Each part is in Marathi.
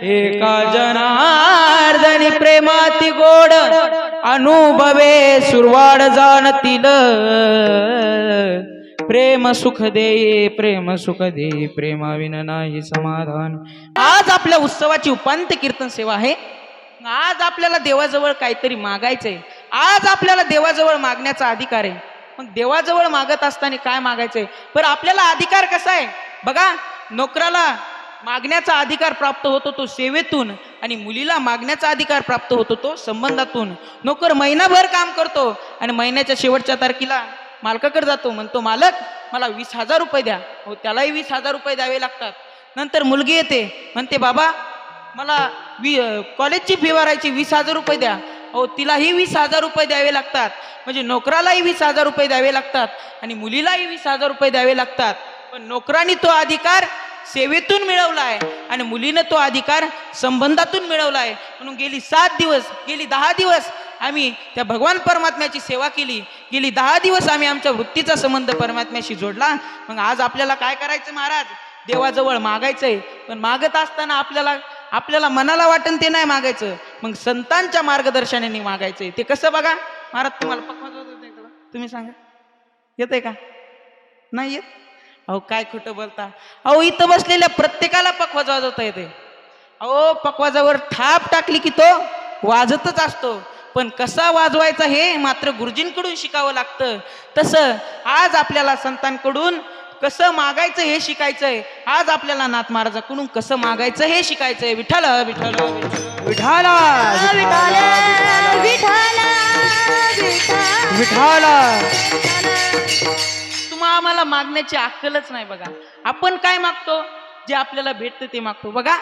एका जनार्दनी प्रेमाती गोड अनुभवे सुरवाड जाणतील प्रेम सुख दे प्रेम सुख दे प्रेमाविन नाही समाधान। आज आपल्या उत्सवाची उपांत्य कीर्तन सेवा आहे। आज आपल्याला देवाजवळ काहीतरी मागायचंय। आज आपल्याला देवाजवळ मागण्याचा अधिकार आहे। मग देवाजवळ मागत असताना काय मागायचंय? पण आपल्याला अधिकार कसा आहे बघा। नोकराला मागण्याचा अधिकार प्राप्त होतो तो सेवेतून आणि मुलीला मागण्याचा अधिकार प्राप्त होतो तो संबंधातून। नोकर महिनाभर काम करतो आणि महिन्याच्या शेवटच्या तारखेला मालकाकडे जातो, म्हणतो मालक मला 20,000 रुपये द्या। हो, त्यालाही 20,000 रुपये द्यावे लागतात। नंतर मुलगी येते, म्हणते बाबा मला कॉलेजची फी भरायची 20,000 रुपये द्या। हो, तिलाही 20,000 रुपये द्यावे लागतात। म्हणजे नोकरालाही 20,000 रुपये द्यावे लागतात आणि मुलीलाही 20,000 रुपये द्यावे लागतात। पण नोकराने तो अधिकार सेवेतून मिळवलाय आणि मुलीने तो अधिकार संबंधातून मिळवलाय। म्हणून गेली 7 दिवस गेली 10 दिवस आम्ही त्या भगवान परमात्म्याची सेवा केली। गेली 10 दिवस आम्ही आमच्या वृत्तीचा संबंध परमात्म्याशी जोडला। मग आज आपल्याला काय करायचं महाराज? देवाजवळ मागायचंय। पण मागत असताना आपल्याला मनाला वाटन ते नाही मागायचं, मग संतांच्या मार्गदर्शनाने मागायचंय। ते कसं बघा महाराज, तुम्हाला पक्वाज येते का? तुम्ही सांगा, येते का? नाही येत? अहो काय खोटं बोलता। अहो इथं बसलेल्या प्रत्येकाला पक्वाज वाजवता येते। अहो पक्वाजावर थाप टाकली की तो वाजतच असतो, पण कसा वाजवायचा हे मात्र गुरुजींकडून शिकावं लागतं। तसं आज आपल्याला संतांकडून कसं मागायचं हे शिकायचंय। आज आपल्याला नाथ महाराजांकडून कसं मागायचं हे शिकायचंय। विठ्ठल विठ्ठल विठ्ठल विठ्ठल। तुम्हा आम्हाला मागण्याची अक्कलच नाही बघा। आपण काय मागतो? जे आपल्याला भेटतं ते मागतो। बघा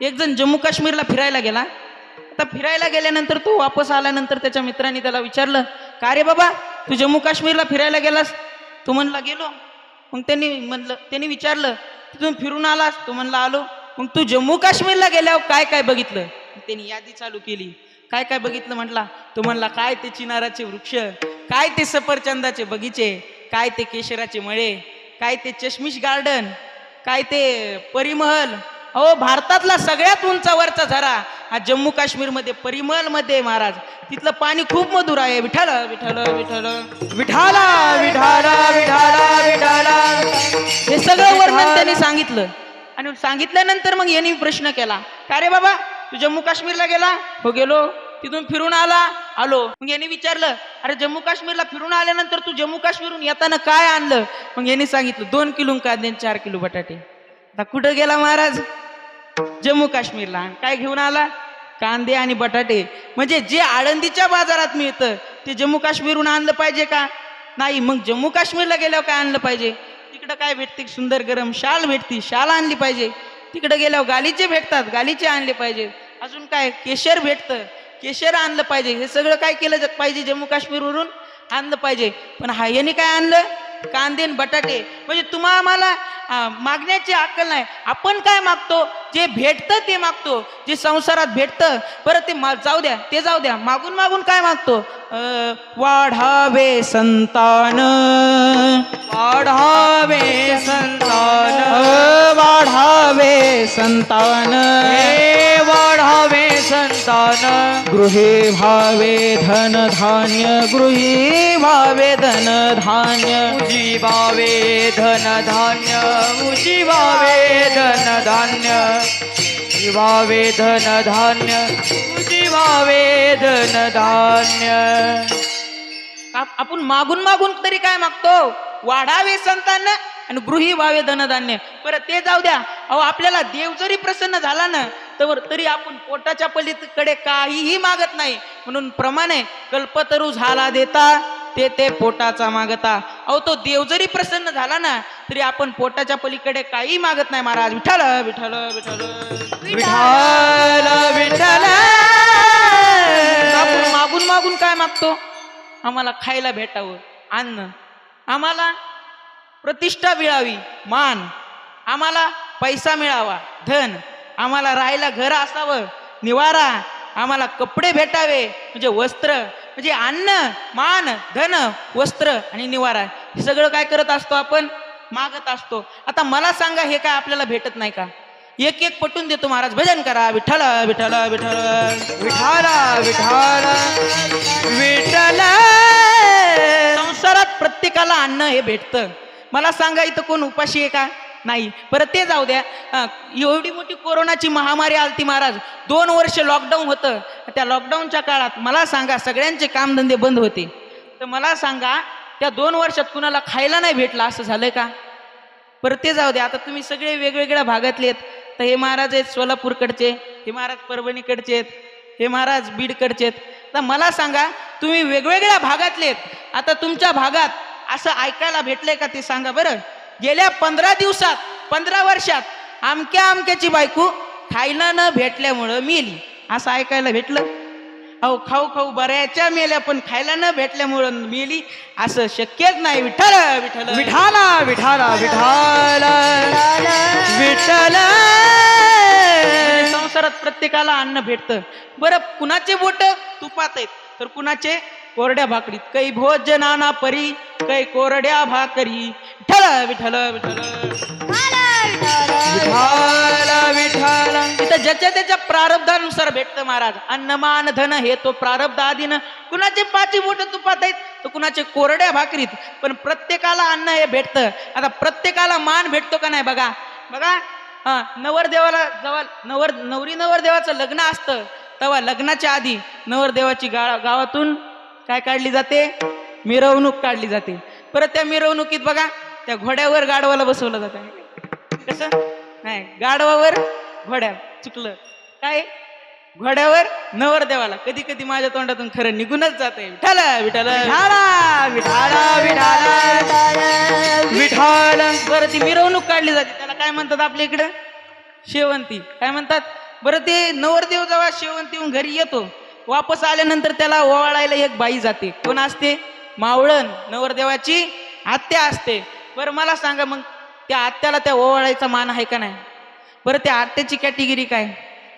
एक जण जम्मू काश्मीरला फिरायला गेला। आता फिरायला गेल्यानंतर तो वापस आल्यानंतर त्याच्या मित्रांनी त्याला विचारलं, का रे बाबा तू जम्मू काश्मीरला फिरायला गेलास? तू म्हणला गेलो। मग त्यांनी विचारलं तिथून फिरून आलास? तू म्हणला आलो। मग तू जम्मू काश्मीरला गेल्यावर काय काय बघितलं? त्यांनी यादी चालू केली। काय काय बघितलं म्हटला? तो म्हणला काय ते चिनाराचे वृक्ष, काय ते सफरचंदाचे बगीचे, काय ते केशराचे मळे, काय ते चष्मिश गार्डन, काय ते परिमहल। अहो भारतातला सगळ्यात उंचावरचा झरा हा जम्मू काश्मीर मध्ये परिमहल मध्ये महाराज। तिथलं पाणी खूप मधुर आहे। विठ्ठल विठ्ठल विठ्ठल विठ्ठल विठ्ठल विठ्ठल विठ्ठल हे सगळं वर्णन त्यांनी सांगितलं। आणि सांगितल्यानंतर मग यांनी प्रश्न केला, का रे बाबा तू जम्मू काश्मीरला गेला? हो गेलो। तिथून फिरून आलो। मग यांनी विचारलं, अरे जम्मू काश्मीरला फिरून आल्यानंतर तू जम्मू काश्मीरहून येताना काय आणलं? मग यांनी सांगितलं 2 किलो कांदे 4 किलो बटाटे। आता कुठं गेला महाराज? जम्मू काश्मीरला। काय घेऊन आला? कांदे आणि बटाटे। म्हणजे जे आळंदीच्या बाजारात मिळतं ते जम्मू काश्मीरहून आणलं पाहिजे का? नाही। मग जम्मू काश्मीरला गेल्यावर काय आणलं पाहिजे? तिकडं काय भेटते? सुंदर गरम शाल भेटती, शाल आणली पाहिजे। तिकडे गेल्यावर गालीचे भेटतात, गालीचे आणले पाहिजे। अजून काय? केशर भेटतं, केशर आणलं पाहिजे। हे सगळं काय केलं पाहिजे? जम्मू काश्मीरवरून आणलं पाहिजे। पण हा यांनी काय आणलं? कांदे आणि बटाटे। म्हणजे तुम्हा आम्हाला मागण्याची अक्कल नाही। आपण काय मागतो? जे भेटतं ते मागतो, जे संसारात भेटतं। बरं ते जाऊ द्या, मागून मागून काय मागतो? वाढावे संतान, वाढावे संतान, वाढावे संतान, वाढावे संतान। गृहे भावे धन धान्य, गृही भावे धन धान्य, उजीवावे धन धान्य, उजीवावे धन धान्य, उजीवावे धन धान्य, उजीवावे धन धान्य। आपण मागून मागून तरी काय मागतो? वाढावे संतान आणि गृही व्हावे धनधान्य। बरं ते जाऊ द्या। अहो आपल्याला देव जरी प्रसन्न झाला ना तरी आपण पोटाच्या पलीकडे काहीही मागत नाही। म्हणून प्रमाणे कल्पतरू झाला देता ते पोटाचा मागता। अहो तो देव जरी प्रसन्न झाला ना तरी आपण पोटाच्या पलीकडे काही मागत नाही महाराज। विठ्ठल विठ्ठल विठ्ठल विठ्ठल विठ्ठल। आपण मागून मागून काय मागतो? आम्हाला खायला भेटावं अन्न, आम्हाला प्रतिष्ठा मिळावी मान, आम्हाला पैसा मिळावा धन, आम्हाला राहायला घर असावं निवारा, आम्हाला कपडे भेटावे म्हणजे वस्त्र, म्हणजे अन्न मान धन वस्त्र आणि निवारा हे सगळं काय करत असतो? आपण मागत असतो। आता मला सांगा हे काय आपल्याला भेटत नाही का? एक एक पटून देतो महाराज. भजन करा विठ्ठल विठ्ठल विठ्ठल विठाल विठाल विठ्ठल. संसारात प्रत्येकाला अन्न हे भेटतं. मला सांगा इथं कोण उपाशी आहे का? नाही. परत ते जाऊ द्या. एवढी मोठी कोरोनाची महामारी आलती महाराज. 2 वर्ष लॉकडाऊन होतं. त्या लॉकडाऊनच्या काळात मला सांगा सगळ्यांचे कामधंदे बंद होते. तर मला सांगा त्या 2 वर्षात कुणाला खायला नाही भेटलं असं झालंय का? परत ते जाऊ द्या. आता तुम्ही सगळे वेगवेगळ्या भागातले आहेत. तर हे महाराज आहेत सोलापूरकडचे, हे महाराज परभणीकडचे आहेत, हे महाराज बीडकडचे आहेत. तर मला सांगा तुम्ही वेगवेगळ्या भागातले आहेत. आता तुमच्या भागात असं ऐकायला भेटलंय का ते सांगा बरं. गेल्या 15 दिवसात 15 वर्षात अमक्याची बायको खायला न भेटल्यामुळं मेली असं ऐकायला भेटलं? अहो खाऊ खाऊ बऱ्याच्या मेल्या पण खायला न भेटल्यामुळं मेली असं शक्यच नाही. विठ्ठल विठ्ठल विठाल विठाल विठाल विठ्ठल. संसारात प्रत्येकाला अन्न भेटतं. बरं कुणाचे बोट तुपात आहेत तर कुणाचे कोरड्या भाकरीत. काही भोजनाना परी काही कोरड्या भाकरी. विठ्ठल विठ्ठल विठ्ठल विठाल विठाल. तिथं ज्याच्या त्याच्या प्रारब्धानुसार भेटतं महाराज. अन्नमान धन हे तो प्रारब्ध आधीनं. कुणाचे 5 बोट तुपात आहेत तर कुणाचे कोरड्या भाकरीत. पण प्रत्येकाला अन्न हे भेटतं. आता प्रत्येकाला मान भेटतो का नाही बघा. बघा नवरदेवाला जेव्हा नवरी नवरदेवाचं लग्न असतं तेव्हा लग्नाच्या आधी नवरदेवाची गावातून काय काढली जाते? मिरवणूक काढली जाते. परत त्या मिरवणुकीत बघा त्या घोड्यावर गाढवाला बसवलं जातं. कसं नाही गाढवावर घोड्या चुकलं काय घोड्यावर नवरदेवाला. कधी कधी माझ्या तोंडातून खरं निघूनच जाते. विठ्ठल विठ्ठल विठाल विठाल विठाल विठाल. बरं ती मिरवणूक काढली जाते त्याला काय म्हणतात आपल्या इकडं? शेवंती. काय म्हणतात बरं? ते नवरदेव जेव्हा शेवंतीहून घरी येतो वापस आल्यानंतर त्याला ओवाळायला एक बाई जाते. कोण असते? मावळण नवरदेवाची आत्या असते. बरं मला सांगा मग त्या आत्याला त्या ओवाळायचा मान आहे का नाही? बरं त्या आत्याची कॅटेगरी काय?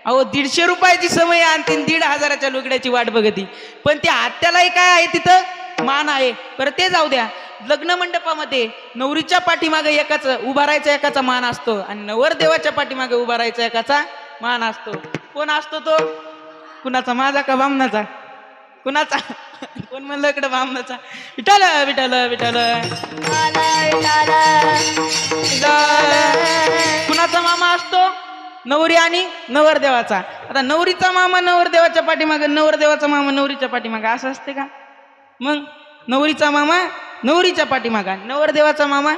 अहो 150 रुपयाची समय आणते 1,500च्या लुगड्याची वाट बघती. पण त्या आत्यालाही काय आहे तिथं? मान आहे. बरं ते जाऊ द्या. लग्न मंडपामध्ये नवरीच्या पाठीमागे एकाचा उभा राहायचा एकाचा मान असतो आणि नवरदेवाच्या पाठीमागे उभा राहायचा एकाचा मान असतो. कोण असतो तो? कुणाचा? माझा का बामणाचा? कुणाचा? कोण म्हणलं इकडं? बामणाचा. विठ्ठल विठ्ठल विठ्ठल. कुणाचा मामा असतो? नवरी आणि नवरदेवाचा. आता नवरीचा मामा नवरदेवाच्या पाठीमागे नवरदेवाचा मामा नवरीच्या पाठीमागे असं असते का? मग नवरीचा मामा नवरीच्या पाठीमागा नवरदेवाचा मामा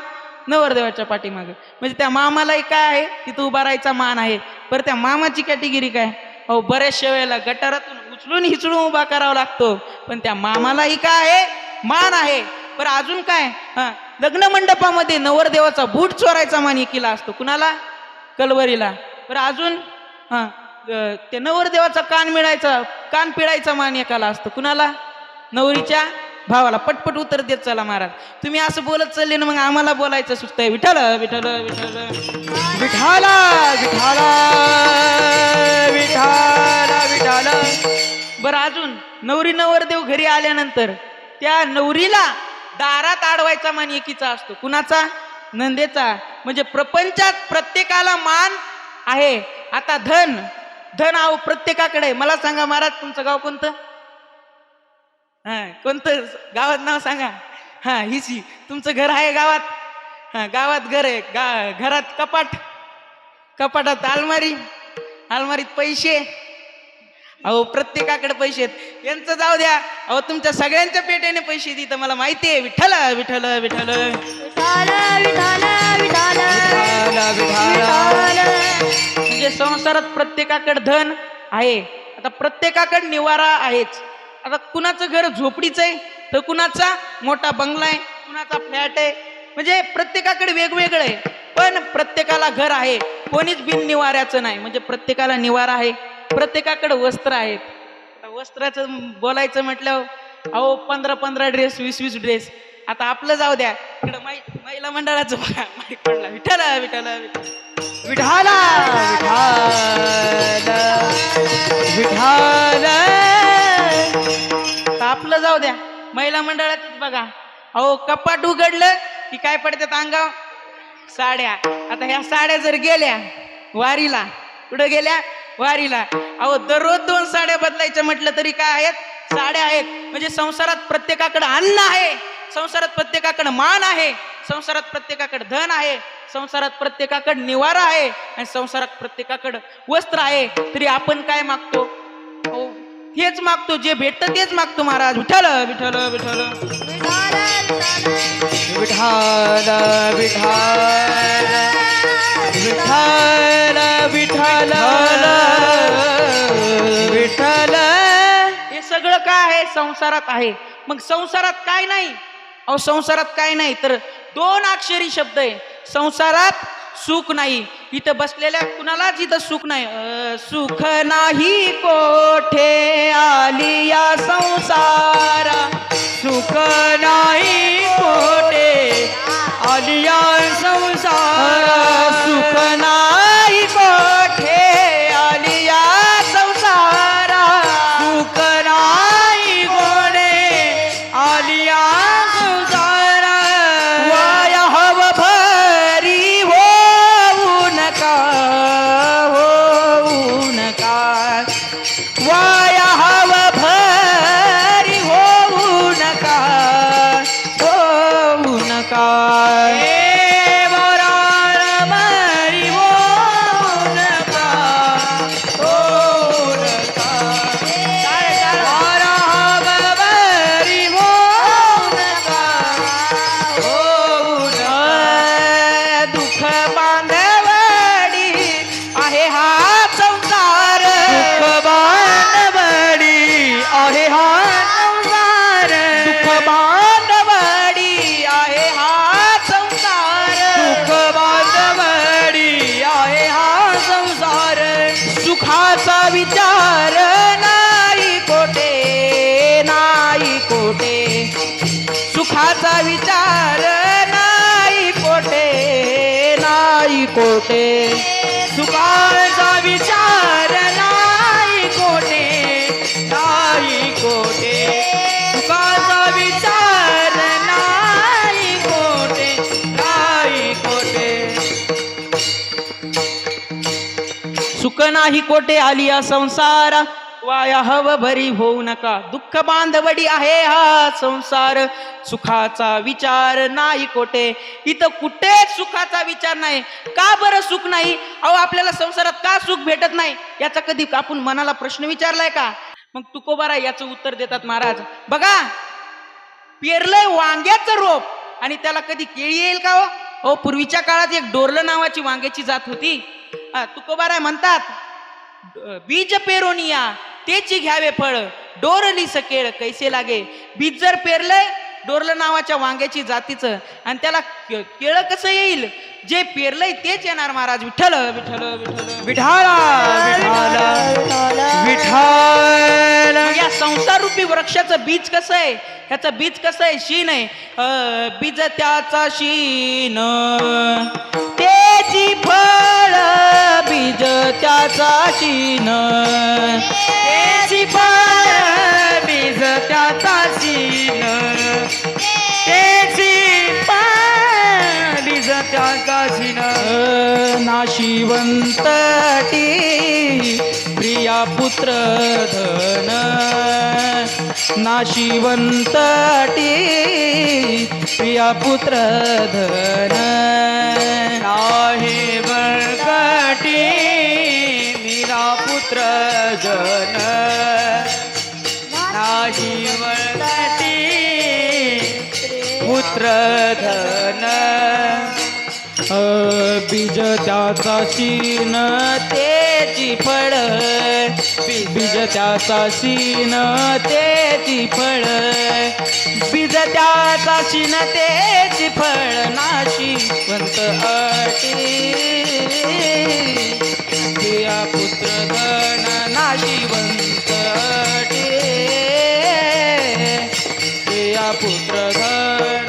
नवरदेवाच्या पाठीमागे. म्हणजे त्या मामालाही काय आहे? तिथं उभा राहायचा मान आहे. बरं त्या मामाची कॅटेगरी काय? अहो बऱ्याचशा वेळेला गटारातून उचलून हिचडून उभा करावा लागतो. पण त्या मामालाही काय आहे? मान आहे. बरं अजून काय? लग्न मंडपामध्ये नवरदेवाचा बूट चोरायचा मान एकीला असतो. कुणाला? कलवरीला. बरं अजून ते नवरदेवाचा कान पिळायचा मान एकाला असतो. कुणाला? नवरीच्या भावाला. पटपट उत्तर देत चला महाराज. तुम्ही असं बोलत चालले ना मग आम्हाला बोलायचं सुचतंय. विठ्ठल विठ्ठल विठ्ठल विठाल विठाल विठाल विठाल. बरं अजून नवरी नवरदेव घरी आल्यानंतर त्या नवरीला दारात अडवायचा मान एकीचा असतो. कुणाचा? नंदेचा. म्हणजे प्रपंचात प्रत्येकाला मान आहे. आता धन आहो प्रत्येकाकडे. मला सांगा महाराज तुमचं गाव कोणतं? कोणतं गावात नाव सांगा. हीच तुमचं घर आहे गावात. गावात घर आहे. घरात कपाटात अलमारीत पैसे. अहो प्रत्येकाकडे पैसे आहेत. यांचं जाऊ द्या. अहो तुमच्या सगळ्यांच्या पेट्याने पैसे देत मला माहिती आहे. विठ्ठल विठ्ठल विठ्ठल म्हणजे संसारात प्रत्येकाकडे धन आहे. आता प्रत्येकाकडे निवारा आहेच. आता कुणाचं घर झोपडीच आहे तर कुणाचा मोठा बंगला आहे, कुणाचा फ्लॅट आहे. म्हणजे प्रत्येकाकडे वेगवेगळं आहे. पण प्रत्येकाला घर आहे. कोणीच बिननिवाऱ्याचं नाही. म्हणजे प्रत्येकाला निवारा आहे. प्रत्येकाकडे वस्त्र आहेत. आता वस्त्राचं बोलायचं म्हटल्यावर अहो 15 ड्रेस 20 ड्रेस. आता आपलं जाऊ द्या. इकडं महिला मंडळाचं बघा माईक पडला. विठ्ठल विठ्ठल विठाल विठाल. आपलं जाऊ द्या. महिला मंडळातच बघा. अहो कपाट उघडलं की काय पडतात अंगावर? साड्या. आता ह्या साड्या जर गेल्या वारीला. कुठं गेल्या? वारीला. अहो दररोज 2 साड्या बदलायच्या म्हटलं तरी काय आहेत? साड्या आहेत. म्हणजे संसारात प्रत्येकाकडे अन्न आहे, संसारात प्रत्येकाकडे मान आहे, संसारात प्रत्येकाकडे धन आहे, संसारात प्रत्येकाकडे निवारा आहे आणि संसारात प्रत्येकाकडे वस्त्र आहे. तरी आपण काय मागतो? हो तेच मागतो, जे भेटतं तेच मागतो महाराज. विठ्ठल विठ्ठल विठ्ठल विठाल विठाल विठाल विठाल. हे सगळं काय आहे? संसारात आहे. मग संसारात काय नाही? अहो संसारात काय नाही तर 2 अक्षरी शब्द आहे. संसारात सुख नाही. इथं बसलेल्या कुणालाच इथं सुख नाही. सुख नाही कोठे आली या संसारा, सुख नाही कोठे आलिया संसार, सुख नाही कोठे आली या संसारा, सुख नाही कोठे आलिया संसार. वाया हव भरी होऊ नका, होऊ नका. वाया हव भरी होऊ नका, होऊ नका. ए वराळ मरी होऊ नका, होऊ नका. वराळ मरी होऊ नका, होऊ नका. दुःख बांधवडी आहे हा संसार, दुःख बांधवडी आहे हा संसार, दुःख बांधवडी आहे हा संसार, दुःख बांधवडी आहे हा संसार. सुखाचा विचार नाही कोठे, नाही कोठे. सुखाचा विचार नाही कोठे, नाही कोठे. सुखाचा विचार नाही कोठे, नाही कोठे. सुखाचा विचार नाही कोठे, नाही कोठे. सुख नाही कोठे आली या संसार, वाया हव भरी होऊ नका. दुःख बांधवडी आहे हा संसार, सुखाचा विचार नाही कोठे. इथं कुठेच सुखाचा विचार नाही. का बरं सुख नाही? अहो आपल्याला संसारात का सुख भेटत नाही याचा कधी आपण मनाला प्रश्न विचारलाय का? मग तुकोबारा याचं उत्तर देतात महाराज. बघा पेरलंय वांग्याचं रोप आणि त्याला कधी केळी येईल का हो? हो पूर्वीच्या काळात एक डोरलं नावाची वांग्याची जात होती. तुकोबाराय म्हणतात बीज पेरोनिया तेची घ्यावे फळ, डोरली सकेळ कैसे लागे. बीज जर पेरलंय डोरलं नावाच्या वांग्याची जातीचं आणि त्याला केळं कसं येईल? जे पेरलंय तेच येणार महाराज. विठ्ठल विठ्ठल विठ्ठल विठाला विठाला विठाल. मग या संसार रूपी वृक्षाचं बीज कसं आहे? ह्याचं बीज कसं आहे? शीन आहे. बीज त्याचा शीन तेची फळ, बीज त्याचा शीन तेची फळ, बीज त्याचा शीन. तेची फळ, बीज त्याचा शीन. नाशिवंत टी प्रिया पुत्र धन, नाशिवंत टी प्रिया पुत्र धन. आहे बळकटी मीरा पुत्र जन, नाही बळकटी पुत्र धन. बीज त्याचा शीन तेची फळ, बीज त्याचा शीन तेची फळ, बीज त्याचा शीन तेची फळ. नाशिवंत अटी प्रिया पुत्र धन, नाशिवंत अटी प्रिया पुत्र धन.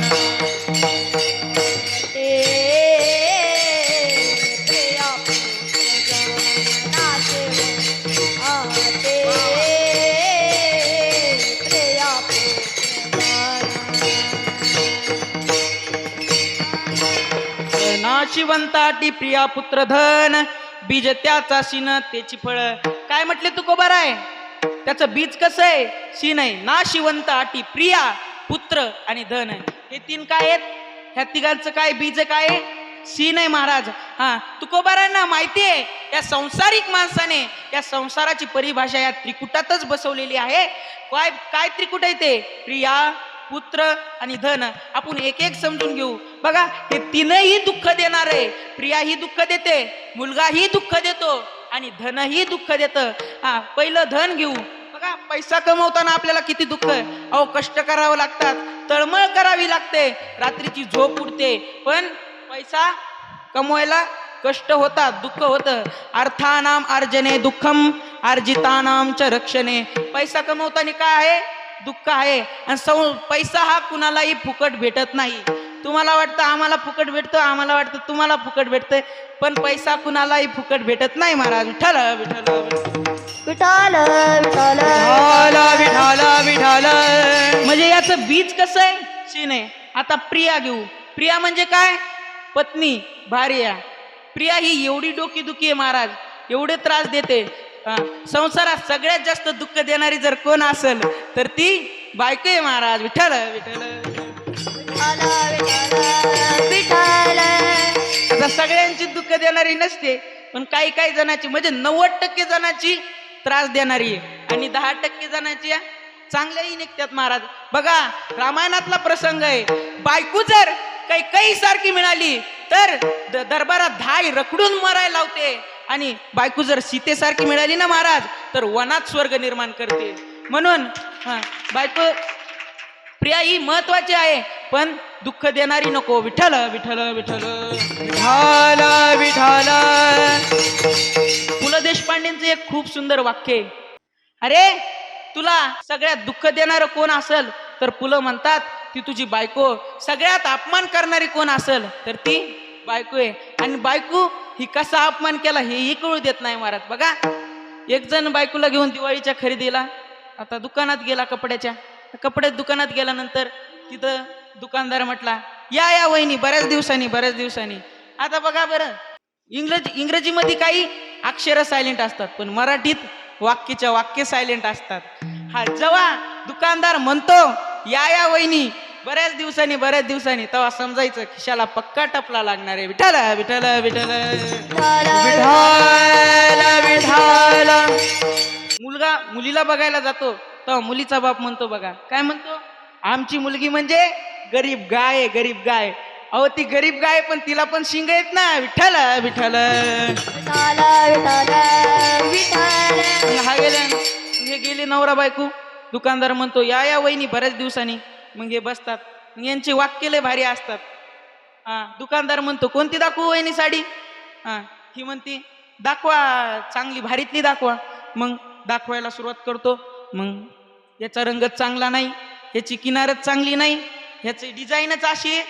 नाशिवंताटी प्रिया पुत्र धन, बीज त्याचा शीन त्याची फळ. काय म्हटले तुकोबार आहे? त्याचं बीज कसं आहे? शीन आहे. नाशिवंत आटी प्रिया पुत्र आणि धन आहे. हे तीन काय आहेत? ह्या तिघांचं काय बीज काय आहे? शीन आहे महाराज. हा, तुकोबारांना माहितीये या संसारिक माणसाने या संसाराची परिभाषा या त्रिकुटातच बसवलेली आहे. काय काय त्रिकुट आहे ते? प्रिया, पुत्र आणि धन. आपण एक एक समजून घेऊ. बघा, हे तीनही दुःख देणार आहे. प्रिया ही दुःख देते, मुलगा ही दुःख देतो आणि धन ही दुःख देतं. हा, पहिलं धन घेऊ. बघा, पैसा कमवताना आपल्याला किती दुःख आहे. अहो, कष्ट करावं लागतात, तळमळ करावी लागते, रात्रीची झोप उडते, पण पैसा कमवायला कष्ट होतात, दुःख होतं. अर्थानाम अर्जने दुःखम अर्जितानाम च रक्षणे. पैसा कमवताना काय आहे? दुःख आहे. आणि पैसा हा कुणालाही फुकट भेटत नाही. तुम्हाला वाटतं आम्हाला फुकट भेटतो, आम्हाला वाटतं तुम्हाला फुकट भेटतंय, पण पैसा कुणालाही फुकट भेटत नाही महाराज. विठ्ठल विठ्ठल विठाल विठाल विठाला विठाला विठाला. म्हणजे याचं बीज कसं आहे? शीन आहे. आता प्रिया घेऊ. प्रिया म्हणजे काय? पत्नी, भार्या. प्रिया ही एवढी डोकीदुखी आहे महाराज, एवढे त्रास देते. संसारात सगळ्यात जास्त दुःख देणारी जर कोण असेल तर ती बायको आहे महाराज. विठ्ठल विठ्ठल विठाल. आता सगळ्यांची दुःख देणारी नसते, पण काही काही जणांची म्हणजे 90% जणांची त्रास देणारी आहे आणि 10% जणांची चांगल्याही निघतात महाराज. बघा, रामायणातला प्रसंग आहे. बायको जर काही सारखी मिळाली तर दरबारात धाय रखडून मरायला लावते, आणि बायको जर सीतेसारखी मिळाली ना महाराज तर वनात स्वर्ग निर्माण करते. म्हणून बायको प्रिया ही महत्वाची आहे, पण दुःख देणारी नको. विठ्ठल विठ्ठल विठ्ठल विठाला विठाला. पु ल देशपांडेंचं एक खूप सुंदर वाक्य आहे. अरे, तुला सगळ्यात दुःख देणारं कोण असेल तर पु ल म्हणतात ती तुझी बायको. सगळ्यात अपमान करणारी कोण असेल तर ती बायको आहे. आणि बायको ही कसा अपमान केला हेही कळू देत नाही महाराज. बघा, एक जण बायकोला घेऊन दिवाळीच्या खरेदीला आता दुकानात गेला, कपड्यात दुकानात गेल्यानंतर तिथं दुकानदार म्हटला, या वहिनी, बऱ्याच दिवसांनी. आता बघा बरं, इंग्रजीमध्ये काही अक्षर सायलेंट असतात, पण मराठीत वाक्य सायलेंट असतात. हा, जेव्हा दुकानदार म्हणतो या वहिनी बऱ्याच दिवसांनी, तेव्हा समजायचं खिशाला पक्का टपला लागणार आहे. विठ्ठल विठ्ठल विठ्ठल विठाला विठाला. मुलगा मुलीला बघायला जातो तेव्हा मुलीचा बाप म्हणतो, बघा काय म्हणतो, आमची मुलगी म्हणजे गरीब गाय. अहो, ती गरीब गाय पण तिला पण शिंग आहेत ना. विठ्ठल विठ्ठल हे गेले नवरा बायको. दुकानदार म्हणतो या वहिनी बऱ्याच दिवसांनी. मग हे बसतात, यांचे वाक्य लय भारी असतात. दुकानदार म्हणतो कोणती दाखवू वहिनी साडी? ही म्हणते दाखवा, चांगली भारीतली दाखवा. मग दाखवायला सुरुवात करतो. मग याचा रंगच चांगला नाही, ह्याची किनारच चांगली नाही, ह्याची डिझाईनच अशी आहे.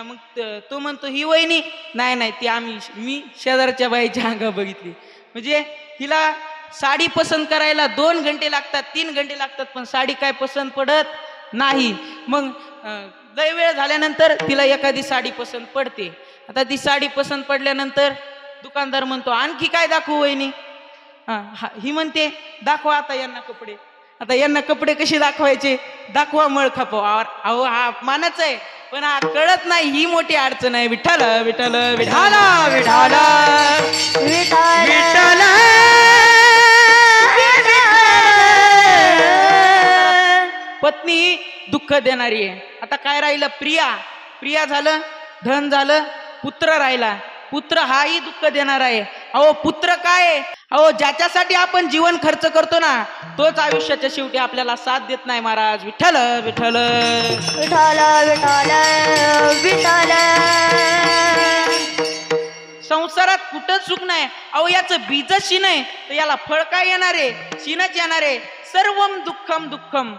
मग तो म्हणतो ही वहिनी नाही, ती मी शेजारच्या बाईच्या अंगा बघितली. म्हणजे हिला साडी पसंत करायला 2 घंटे लागतात, 3 घंटे लागतात, पण साडी काय पसंत पडत नाही. मग लय वेळ झाल्यानंतर तिला एखादी साडी पसंत पडते. आता ती साडी पसंत पडल्यानंतर दुकानदार म्हणतो आणखी काय दाखवू वहिनी? ही म्हणते दाखवा आता यांना कपडे. आता यांना कपडे कसे दाखवायचे? दाखवा मळ खपवा. अहो, हा अपमानच आहे, पण हा कळत नाही, ही मोठी अडचण आहे. विठ्ठल विठ्ठल विठाला विठाला विठाला. पत्नी दुःख देणारी आहे. आता काय राहिलं? प्रिया झालं, धन झालं, पुत्र राहिला. पुत्र हाही दुःख देणार आहे. अहो, पुत्र काय? अहो, ज्याच्यासाठी आपण जीवन खर्च करतो ना, तोच आयुष्याच्या शेवटी आपल्याला साथ देत नाही महाराज. विठ्ठल विठ्ठल संसारात कुठंच सुख नाही. अहो, याचं बीजच शीन आहे, तर याला फळ काय येणार आहे? शीनच येणार आहे. सर्वम दुःखम दुःखम.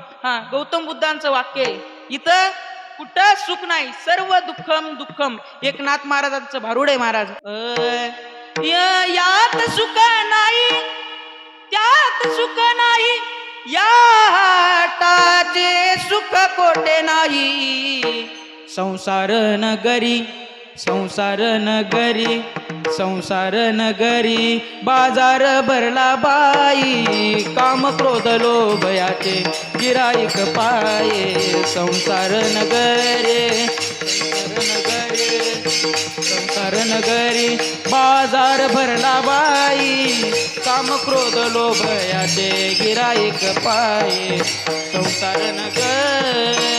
गौतम बुद्धांचं वाक्य आहे. इथं कुठं सुख नाही, सर्व दुःखम दुःखम. एकनाथ महाराजांचं भारुड आहे महाराज. यात सुख नाही, त्यात सुख नाही, याटाचे सुख कोठे नाही. संसार नगरी संसार नगरी संसार नगरी बाजार भरला बाई काम क्रोध लोभ याचे गिराईक पाये संसार नगरी संसार नगरी बाजार भरला बाई काम क्रोध लोभ याचे गिराईक पाये संसार नगरी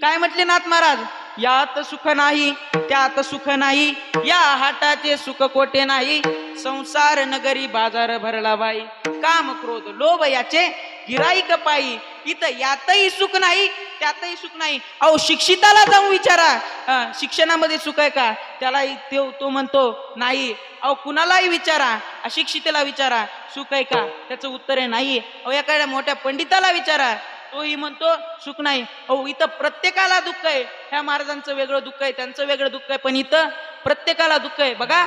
काय म्हटले नाथ महाराज यात सुख नाही त्यात सुख नाही या हाटाचे सुख कोठे नाही संसार नगरी बाजार भरला बाई काम क्रोध लोभ याचे गिराईक पायी इथं यातही सुख नाही त्यातही सुख नाही अहो शिक्षिताला जाऊन विचारा शिक्षणामध्ये सुख आहे का त्याला तो म्हणतो नाही अहो कुणालाही विचारा अशिक्षितेला विचारा सुख आहे का त्याचं उत्तर आहे नाही अहो एखाद्या मोठ्या पंडिताला विचारा तोही म्हणतो सुख नाही अहो इथं प्रत्येकाला दुःख आहे ह्या महाराजांचं वेगळं दुःख आहे त्यांचं वेगळं दुःख आहे पण इथं प्रत्येकाला दुःख आहे बघा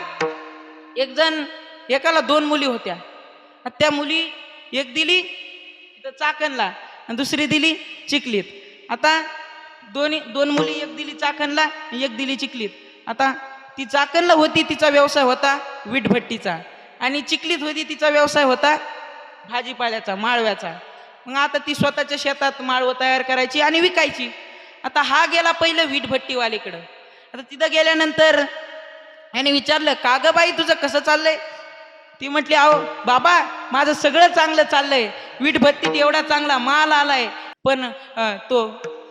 एक जण एकाला 2 मुली होत्या त्या मुली एक दिली इथं चाकणला आणि दुसरी दिली चिखलीत आता दोन मुली एक दिली चाकणला एक दिली चिखलीत आता ती चाकणला होती तिचा व्यवसाय होता वीटभट्टीचा आणि चिखलीत होती तिचा व्यवसाय होता भाजीपाल्याचा माळव्याचा मग आता ती स्वतःच्या शेतात माळवं तयार करायची आणि विकायची आता हा गेला पहिलं वीटभट्टीवालीकडं आता तिथं गेल्यानंतर याने विचारलं का ग बाई तुझं कसं चाललंय ती म्हटली अहो बाबा माझं सगळं चांगलं चाललंय वीटभट्टीत एवढा चांगला माल आलाय पण तो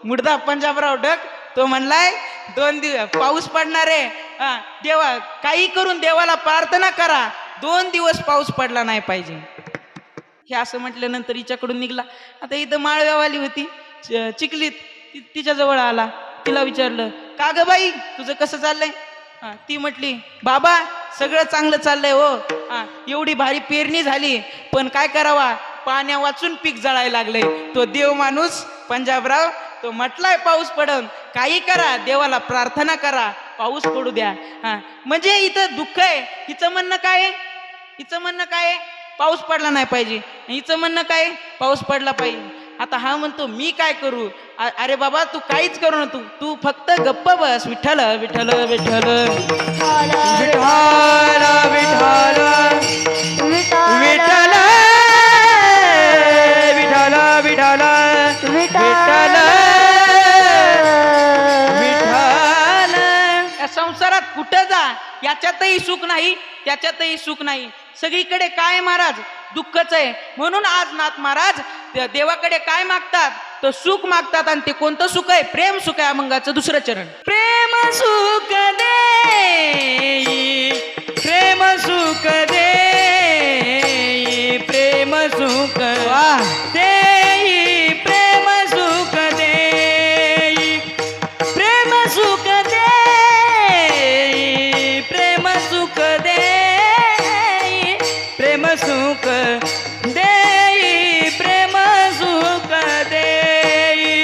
मुर्दा पंजाबराव डक तो म्हणलाय 2 दिवस पाऊस पडणार आहे देवा काही करून देवाला प्रार्थना करा 2 दिवस पाऊस पडला नाही पाहिजे हे असं म्हटल्यानंतर हिच्याकडून निघला आता इथं माळव्यावाली होती चिखलीत तिच्या जवळ आला तिला विचारलं का ग बाई तुझं कसं चाललंय ती म्हटली बाबा सगळं चांगलं चाललंय हो एवढी भारी पेरणी झाली पण काय करावा पाण्या वाचून पीक जळायला लागलंय तो देव माणूस पंजाबराव तो म्हटलाय पाऊस पडन काही करा देवाला प्रार्थना करा पाऊस पडू द्या म्हणजे इथं दुःख आहे हिचं म्हणणं काय आहे हिचं म्हणणं काय आहे पाऊस पडला नाही पाहिजे हिचं म्हणणं काय पाऊस पडला पाहिजे आता हा म्हणतो मी काय करू अरे बाबा तू काहीच करू नको तू फक्त गप्प बस विठ्ठल विठ्ठल विठ्ठल विठाल विठाल विठाल विठाल विठाल विठाल विठाल या संसारात कुठं जा याच्यातही सुख नाही त्याच्यातही सुख नाही सगळीकडे काय महाराज दुःखच आहे म्हणून आज नाथ महाराज देवाकडे काय मागतात तर सुख मागतात आणि ते कोणतं सुख आहे प्रेम सुख आहे अभंगाचं 2रं चरण प्रेम सुख दे प्रेम सुख दे प्रेम सुख दे प्रेम सुख दे प्रेम सुख दे प्रेम सुख दे प्रेम सुख